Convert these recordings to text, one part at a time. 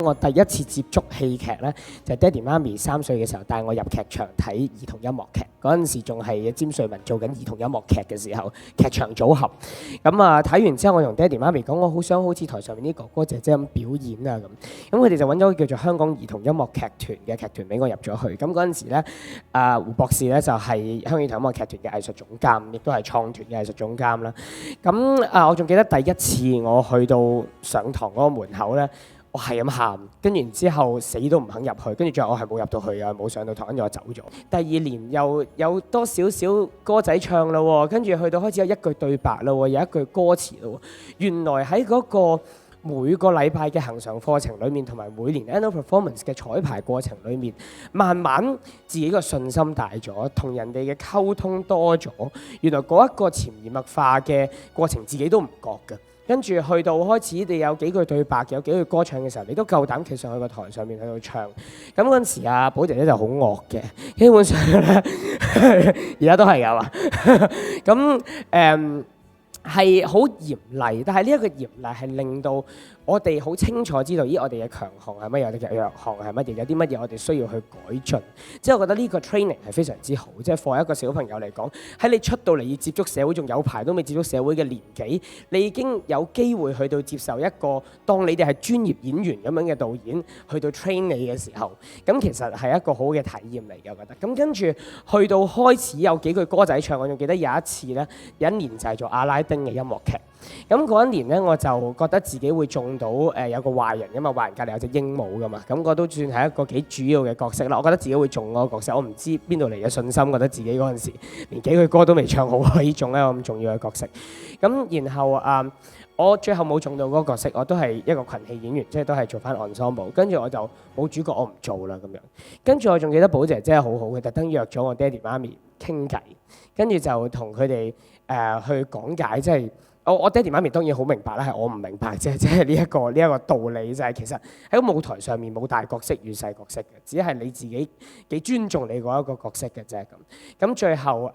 我第一次接觸戲劇咧，就係爹哋媽咪3歲嘅時候帶我入劇場睇兒童音樂劇。嗰陣時仲係詹瑞文做緊兒童音樂劇嘅時候，劇場組合。咁啊睇完之後，我同爹哋媽咪講，我好想好似台上面啲哥哥姐姐咁表演啊咁。咁佢哋就揾咗個叫做香港兒童音樂劇團嘅劇團俾我入咗去。咁嗰陣時咧，胡博士咧就係香港兒童音樂劇團嘅藝術總監，亦都係創團嘅藝術總監啦。咁我仲記得第一次我去到上堂嗰個門口咧，我係咁喊，跟住然之後死都唔肯入去，跟住最後我係冇入到去啊，冇上到堂，跟住我走咗。第二年又有多少少歌仔唱啦喎，跟住去到開始有一句對白啦喎，有一句歌詞啦喎。原來喺嗰個每個禮拜嘅恆常課程裡面，同埋每年 annual performance 嘅彩排過程裡面，慢慢自己個信心大咗，同人哋嘅溝通多咗。原來嗰一個潛移默化嘅過程，自己都唔覺㗎。跟住去到開始，你有幾句對白，有幾句歌唱嘅時候，你都夠膽企上去個台上面喺度唱。咁嗰陣時啊，寶姐姐就好惡嘅，基本上咧，而家都係㗎嘛。咁係好嚴厲，但係呢一個嚴厲係令到我哋好清楚知道，我哋嘅強項係乜嘢，我哋嘅弱項係乜嘢，有啲乜嘢我哋需要去改進。即係我覺得呢個 training 係非常之好，即係 for 一個小朋友嚟講，喺你出到嚟要接觸社會，仲有排都未接觸社會嘅年紀，你已經有機會去到接受一個當你哋係專業演員咁樣嘅導演去到 train 你嘅時候，咁其實係一個好嘅體驗嚟嘅，我覺得。咁跟住去到開始有幾句歌仔唱，我仲記得有一次咧，有一年就係做阿拉丁嘅音樂劇。咁嗰一年咧，我就覺得自己會中到有個壞人㗎嘛，壞人隔離有隻鸚鵡㗎嘛，咁我都算係一個幾主要嘅角色啦。我覺得自己會中嗰個角色，我唔知邊度嚟嘅信心，覺得自己嗰陣時連幾句歌都未唱好，可以中一個咁重要嘅角色。咁然後我最後冇中到嗰個角色，我都係一個群戲演員，即係都係做翻 ensemble。跟住我就冇主角，我唔做啦咁樣。跟住我仲記得寶姐真係好好嘅，特登約咗我爹哋媽咪傾偈，跟住就同佢哋去講解，即係。我爹哋媽咪當然好明白啦，係我唔明白啫，即係呢一個道理就係其實喺個舞台上面冇大角色與細角色嘅，只係你自己幾尊重你嗰一個角色嘅啫咁。咁最後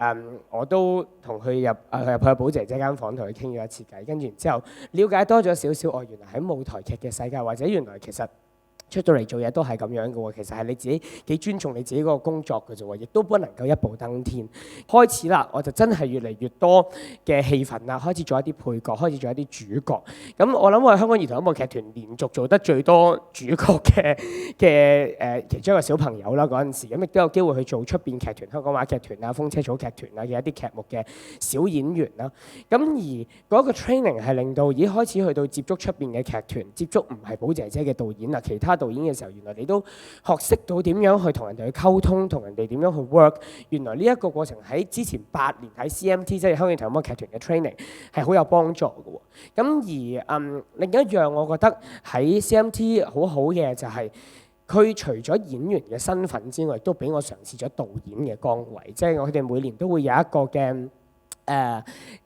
我都同佢入去寶姐姐間房同佢傾咗一次偈，跟住之後了解多咗少少，原來喺舞台劇嘅世界，或者原來其實出到嚟做嘢都係咁樣嘅喎，其實係你自己幾尊重你自己嗰個工作嘅啫喎，亦都不能夠一步登天。開始啦，我就真係越嚟越多嘅戲份啦，開始做一啲配角，開始做一啲主角。咁我諗我係香港兒童音樂劇團連續做得最多主角嘅其中一個小朋友啦嗰陣時，咁亦都有機會去做出邊劇團、香港話劇團啊、風車草劇團啊嘅一啲劇目嘅小演員啦。咁而嗰個 training 係令到開始去到接觸出邊嘅劇團，接觸唔係寶姐姐嘅導演啊，其他導演嘅時候，原來你都學識到點樣去同人哋去溝通，同人哋點樣去 work。原來呢一個過程喺之前8年喺 CMT 即係香港兒童音樂劇團嘅 training 係好有幫助嘅喎。咁而另一樣我覺得喺 CMT 好好嘅就係佢除咗演員嘅身份之外，都俾我嘗試咗導演嘅崗位。即係我哋每年都會有一個嘅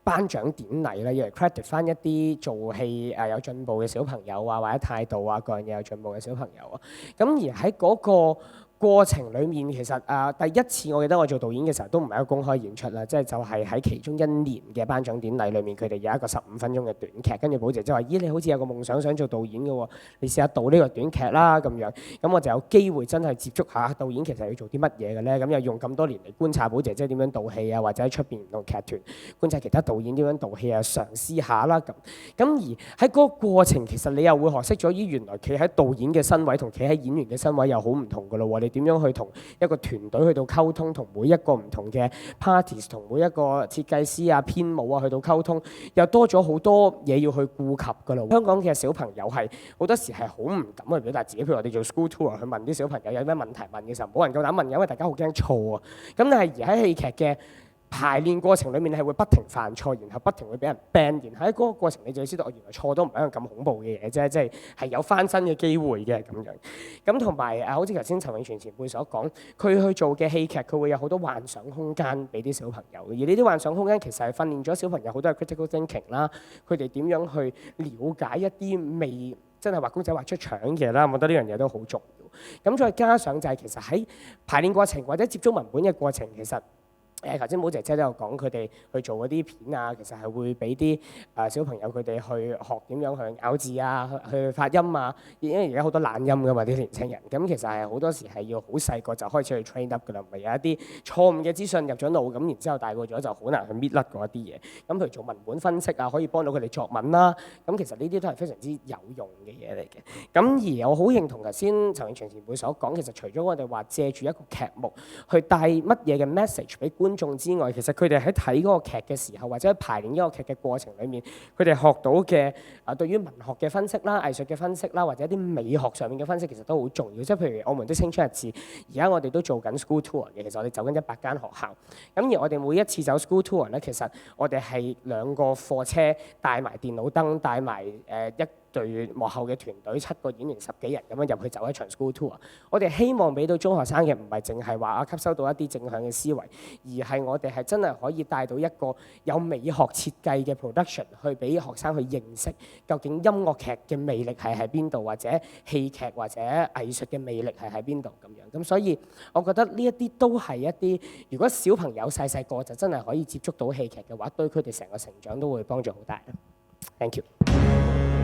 頒獎典禮啦，要嚟 credit 翻一啲做戲有進步嘅小朋友啊，或者態度啊各樣嘢有進步嘅小朋友啊。咁而喺嗰個過程裡面，其實第一次我記得我做導演嘅時候都唔係一個公開演出啦，即係就係喺其中一年嘅頒獎典禮裏面，佢哋有一個15分鐘嘅短劇，跟住寶姐就話：咦，你好似有個夢想想做導演嘅喎，你試下導呢個短劇啦咁樣。咁我就有機會真係接觸下導演其實要做啲乜嘢嘅咧。咁又用咁多年嚟觀察寶姐點樣導戲啊，或者喺出邊唔同劇團觀察其他導演點樣導戲啊，嘗試下啦咁。咁而喺嗰個過程，其實你又會學識咗，咦，原來企喺導演嘅身位同企喺演員嘅身位又好唔同㗎咯喎。你點樣去同一個團隊去到溝通，同每一個唔同嘅 parties， 同每一個設計師啊、編舞啊去到溝通，又多咗好多嘢要去顧及㗎啦。香港嘅小朋友係好多時係好唔敢去表達自己，譬如我哋做 school tour 去問啲小朋友有咩問題問嘅時候，冇人夠膽問，因為大家好驚錯啊。咁但係而喺戲劇嘅排練過程裡面係會不停犯錯，然後不停會俾人 ban， 然後喺嗰個過程你就要知道，原來錯都唔係一樣咁恐怖嘅嘢啫，即係有翻身嘅機會嘅咁樣。咁同埋好似頭先陳永全前輩所講，佢去做嘅戲劇，佢會有好多幻想空間俾啲小朋友，而呢啲幻想空間其實係訓練咗小朋友好多嘅 critical thinking 啦，佢哋點樣去了解一啲未真係畫公仔畫出腸嘅啦，我覺得呢樣嘢都好重要。咁再加上就係其實喺排練過程或者接觸文本嘅過程，其實頭先寶姐姐都有講，佢哋去做嗰啲片啊，其實係會俾啲小朋友佢哋去學點樣去咬字啊，去發音啊。因為而家好多懶音㗎嘛，啲年青人。咁其實係好多時係要好細個就開始去 train up 㗎啦，唔係有一啲錯誤嘅資訊入咗腦，咁然之後大個咗就好難去搣甩嗰一啲嘢。咁譬如做文本分析啊，可以幫到佢哋作文啦。咁其實呢啲都係非常之有用嘅嘢嚟嘅。咁而我好認同頭先陳永全前輩所講，其實除咗我哋話借住一個劇目去帶乜嘢嘅 message 俾觀眾之外，其實佢哋喺睇嗰個劇嘅時候，或者喺排練呢個劇嘅過程裡面，佢哋學到嘅對於文學嘅分析啦、藝術嘅分析啦，或者一啲美學上面嘅分析，其實都好重要。即係譬如我們的青春日誌，而家我哋都做緊 school tour 嘅，其實我哋走緊100間學校。咁而我哋每一次走 school tour 咧，其實我哋係2個貨車帶埋電腦燈，帶埋一對幕後嘅團隊7個演員10幾人咁樣入去走一場 school tour。我哋希望俾到中學生嘅唔係淨係話吸收到一啲正向嘅思維，而係我哋係真係可以帶到一個有美學設計嘅 production 去俾學生去認識究竟音樂劇嘅魅力係喺邊度，或者戲劇或者藝術嘅魅力係喺邊度咁樣。咁所以我覺得呢一啲都係一啲，如果小朋友細個就真係可以接觸到戲劇嘅話，對佢哋成個成長都會幫助好大。Thank you。